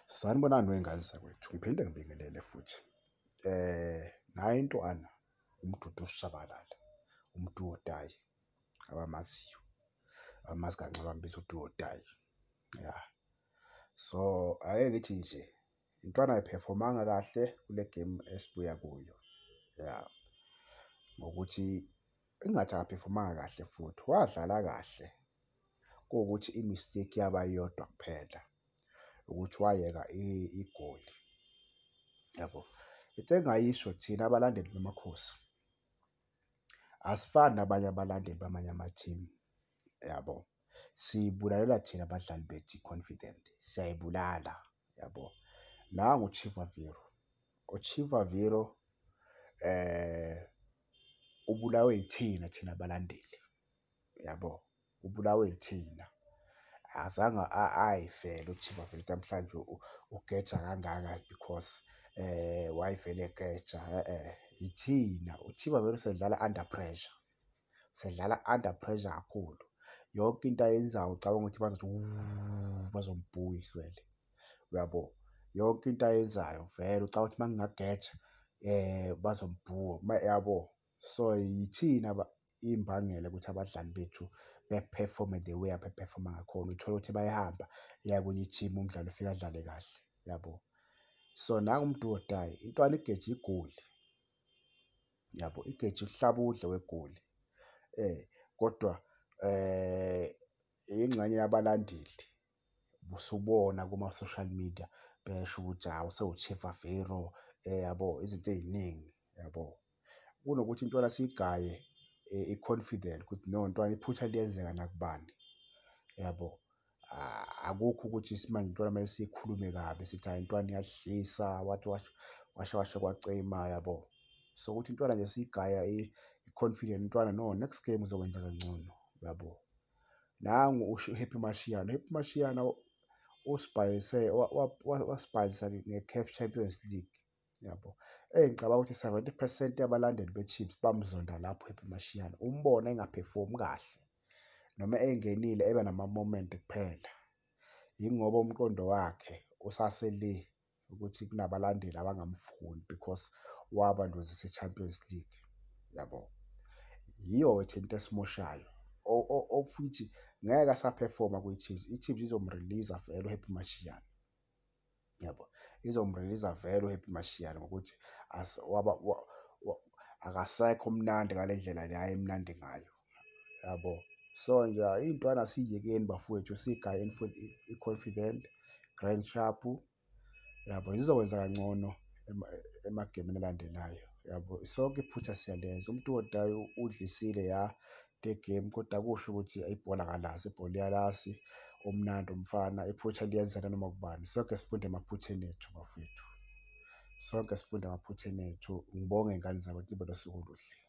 Sanibonani wey'ngane zakwethu, ngiphinde ngibingelele futhi. Naye intwana umdudu usishabalala, umduwodayi abamaziyo, abamazi kancono bambiza uduwodayi. Ya, so ake ngithi nje intwana ayiphefomanga kahle kule game esibuya kuyo. Ya, ngokuthi ingathi akaphefomanga kahle futhi wadlala kahle, kuwukuthi i-mistake yaba yodwa kuphela ukuthi wayeka igoli, yabo. Into engingayisho thina abalandeli bamaKhosi, asifani nabanye abalandeli bamanye ama-team, yabo. Siyibulalela thina abadlali bethu i-confident, siyayibulala, yabo. Nangu uChivaviro, uChivaviro ubulawe yithina thina abalandeli, yabo, ubulawe yithina. Azange ayifele uChivaviro namhlanje ugeja kangaka because wayevele egeja, yithina. UChivaviro usedlala under pressure, usedlala under pressure kakhulu. Yonke into ayenzayo ucabanga ukuthi bazothi bazombhuka ihlwele, uyabo. Yonke into ayenzayo vele ucabanga ukuthi mangingageja bazombhuka, yabo. So yithina imbangela ukuthi abadlali bethu bephefome the way abephefoma ngakhona. Uthola ukuthi bayahamba eya kwenye i-team umdlalo ufike adlale kahle, yabo. So nangu umduwodayi, intwana igeja igoli, yabo, igeja uhlabudle wegoli, kodwa ingxenye yabalandeli usubona kuma-social media besho ukuthi hawu sewuChivaviro, yabo, izinto ey'ningi, yabo. Kunokuthi intwana siyigaye i-confident ukuthi no, intwana iphutha liyenzeka nakubani, yabo. Akukho ukuthi manje intwana kumele siyikhulume kabi sithi hhayi intwana iyasihlisa wathi washo washo kwacima, yabo. So ukuthi intwana nje siyigaya i-confident intwana no, next game uzokwenza kangcono, yabo. Nangu uHappy Mashiyana, uHappy Mashiyana usibhalise wasibhalisa nge-CAF Champions League, yabo. Ngicabanga ukuthi 70% yabalandeli be-Chiefs bamzonda lapho uHappy Mashiyana. Umbone engaphefoma kahle noma engenile eba nama-moment kuphela, yingoba umqondo wakhe usasele ukuthi kunabalandeli abangamfuni because wabandozisa i-Champions League, yabo. Yiyo-ke thina into esimoshayo futhi ngeke asaphefoma kwi-Chiefs. I-Chiefs izomriliza vele uHappy Mashiyana, yabo. Izomriliza vele uHappy Mashiyana ngokuthi akasekho mnandi ngale ndlela le ayemnandi ngayo, yabo. So nje iy'ntwana asiy'yekeni bafowethu, siyigaye i-confident, Grand Sharp, yabo. Zizokwenza kangcono emagemini alandelayo, yabo. Sonke iphutha siyalenza. Umduwodayi udlisile ya le game kodwa akusho ukuthi ibhola akalazi, ibhola uyalazi, umnandi umfana, iphutha liyenzeka noma kubani. Sonke sifunde emaphutheni ethu bafowethu, sonke sifunde emaphutheni ethu. Ngibonge iy'ngane zakwethu, nibe nosuku oluhle.